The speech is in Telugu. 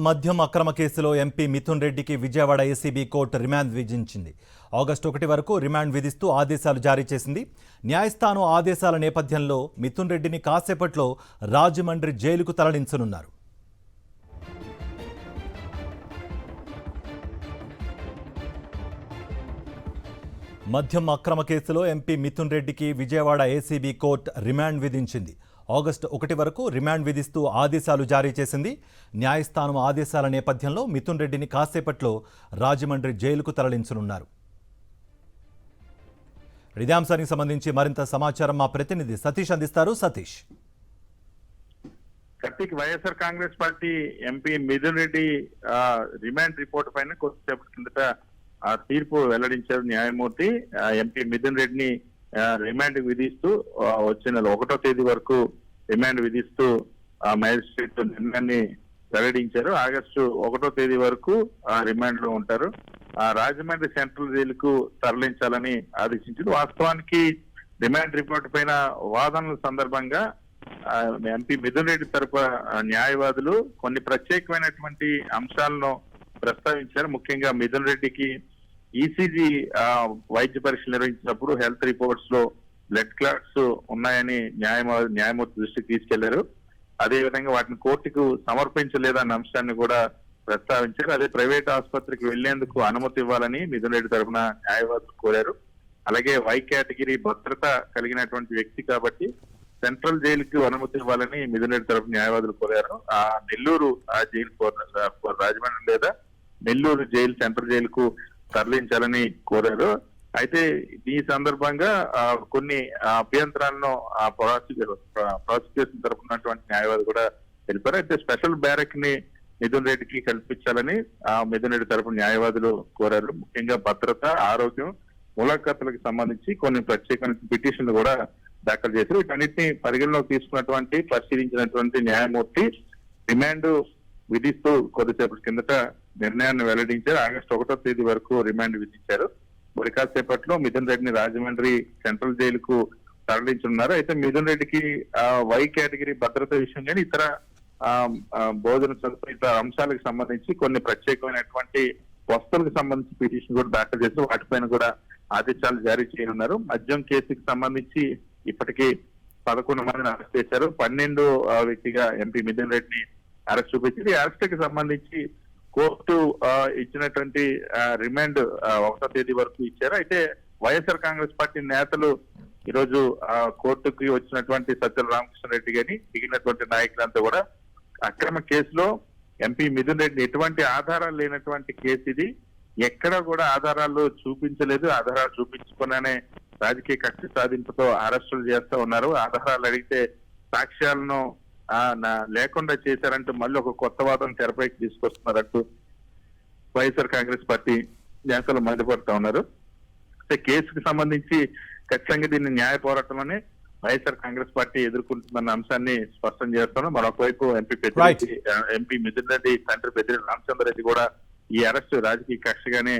మద్యం అక్రమ కేసులో ఎంపీ మిథున్ రెడ్డికి విజయవాడ ఏసీబీ కోర్టు రిమాండ్ విధించింది. ఆగస్టు 1 వరకు రిమాండ్ విధిస్తూ ఆదేశాలు జారీ చేసింది. న్యాయస్థానం ఆదేశాల నేపథ్యంలో మిథున్ రెడ్డిని కాసేపట్లో రాజమండ్రి జైలుకు తరలించనున్నారు. మద్యం అక్రమ కేసులో ఎంపీ మిథున్ రెడ్డికి విజయవాడ ఏసీబీ కోర్టు రిమాండ్ విధించింది. ఆగస్టు 1 వరకు రిమాండ్ విధిస్తూ ఆదేశాలు జారీ చేసింది. న్యాయస్థానం ఆదేశాల నేపథ్యంలో మిథున్ రెడ్డిని కాసేపట్లో రాజమండ్రి జైలుకు తరలించనున్నారు. ఇదే అంశానికి సంబంధించి మరింత సమాచారం మా ప్రతినిధి సతీష్ అందిస్తారు. Satish, Karthik, YSR Congress party MP Mithun Reddy remand report పైన కొద్దిసేపటి కిందట తీర్పు వెల్లడించారు న్యాయమూర్తి. ఎంపీ మిథున్ రెడ్డిని రిమాండ్ విధిస్తూ వచ్చే నెల 1వ తేదీ వరకు రిమాండ్ విధిస్తూ మ్యాజిస్ట్రేట్ నిర్ణయాన్ని వెల్లడించారు. ఆగస్టు 1వ తేదీ వరకు రిమాండ్ లో ఉంటారు. రాజమండ్రి సెంట్రల్ జైలుకు తరలించాలని ఆదేశించారు. వాస్తవానికి రిమాండ్ రిపోర్ట్ పైన వాదనల సందర్భంగా ఎంపీ మిథున్ రెడ్డి తరపు న్యాయవాదులు కొన్ని ప్రత్యేకమైనటువంటి అంశాలను ప్రస్తావించారు. ముఖ్యంగా మిథున్ రెడ్డికి ఈసీజీ వైద్య పరీక్షలు నిర్వహించినప్పుడు హెల్త్ రిపోర్ట్స్ లో బ్లడ్ క్లాట్స్ ఉన్నాయని న్యాయమూర్తి దృష్టికి తీసుకెళ్లారు. అదే విధంగా వాటిని కోర్టుకు సమర్పించలేదన్న అంశాన్ని కూడా ప్రస్తావించారు. అదే ప్రైవేట్ ఆసుపత్రికి వెళ్లేందుకు అనుమతి ఇవ్వాలని మిథున్ రెడ్డి తరఫున న్యాయవాదులు కోరారు. అలాగే వై కేటగిరీ భద్రత కలిగినటువంటి వ్యక్తి కాబట్టి సెంట్రల్ జైలుకి అనుమతి ఇవ్వాలని మిథున్ రెడ్డి తరఫున న్యాయవాదులు కోరారు. ఆ నెల్లూరు జైలు రాజమండ్రి లేదా నెల్లూరు జైలు సెంట్రల్ జైలుకు తరలించాలని కోరారు. అయితే ఈ సందర్భంగా కొన్ని అభ్యంతరాలను ప్రాసిక్యూషన్ తరపునటువంటి న్యాయవాది కూడా తెలిపారు. అయితే స్పెషల్ బ్యారక్ ని మిథున్ రెడ్డికి కల్పించాలని మిథున్ రెడ్డి తరపున న్యాయవాదులు కోరారు. ముఖ్యంగా భద్రత, ఆరోగ్యం, ములాఖతులకు సంబంధించి కొన్ని ప్రత్యేకమైన పిటిషన్లు కూడా దాఖలు చేశారు. వీటన్నిటిని పరిగణలోకి తీసుకున్నటువంటి పరిశీలించినటువంటి న్యాయమూర్తి రిమాండ్ విధిస్తూ కొద్దిసేపటి కిందట నిర్ణయాన్ని వెల్లడించారు. ఆగస్టు 1వ తేదీ వరకు రిమాండ్ విధించారు. మరి కాసేపట్లో మిథున్ రెడ్డిని రాజమండ్రి సెంట్రల్ జైలుకు తరలించున్నారు. అయితే మిథున్ రెడ్డికి వై కేటగిరీ భద్రత విషయం కానీ ఇతర భోజన సదుపాయ అంశాలకు సంబంధించి కొన్ని ప్రత్యేకమైనటువంటి వస్తువులకు సంబంధించి పిటిషన్ కూడా దాఖలు చేసి వాటిపైన కూడా ఆదేశాలు జారీ చేయనున్నారు. మద్యం కేసుకి సంబంధించి ఇప్పటికీ 11 మందిని అరెస్ట్ చేశారు. 12 వ్యక్తిగా ఎంపీ మిథున్ రెడ్డిని అరెస్ట్ చూపించింది. ఈ అరెస్ట్ కి సంబంధించి కోర్టు ఇచ్చినటువంటి రిమాండ్ 1వ తేదీ వరకు ఇచ్చారు. అయితే వైఎస్ఆర్ కాంగ్రెస్ పార్టీ నేతలు ఈరోజు కోర్టుకి వచ్చినటువంటి సజ్జల రామకృష్ణారెడ్డి గాని మిగిలినటువంటి నాయకులంతా కూడా అక్రమ కేసులో ఎంపీ మిథున్ రెడ్డి ఎటువంటి ఆధారాలు లేనటువంటి కేసు ఇది, ఎక్కడ కూడా ఆధారాలు చూపించలేదు, ఆధారాలు చూపించుకున్నానే రాజకీయ కక్ష సాధింపుతో అరెస్టులు చేస్తా ఉన్నారు, ఆధారాలు అడిగితే సాక్ష్యాలను లేకుండా చేశారంటూ మళ్ళీ ఒక కొత్త వాదన తెరపైకి తీసుకొస్తున్నారంటూ వైఎస్ఆర్ కాంగ్రెస్ పార్టీ నేతలు మండిపడుతూ ఉన్నారు. కేసుకు సంబంధించి ఖచ్చితంగా దీన్ని న్యాయ పోరాటమని వైఎస్ఆర్ కాంగ్రెస్ పార్టీ ఎదుర్కొంటుందన్న అంశాన్ని స్పష్టం చేస్తున్నాం. మరొకవైపు ఎంపీ మిథున్ రెడ్డి తండ్రి పెద్దిరెడ్డి రామచంద్ర రెడ్డి కూడా ఈ అరెస్టు రాజకీయ కక్షగానే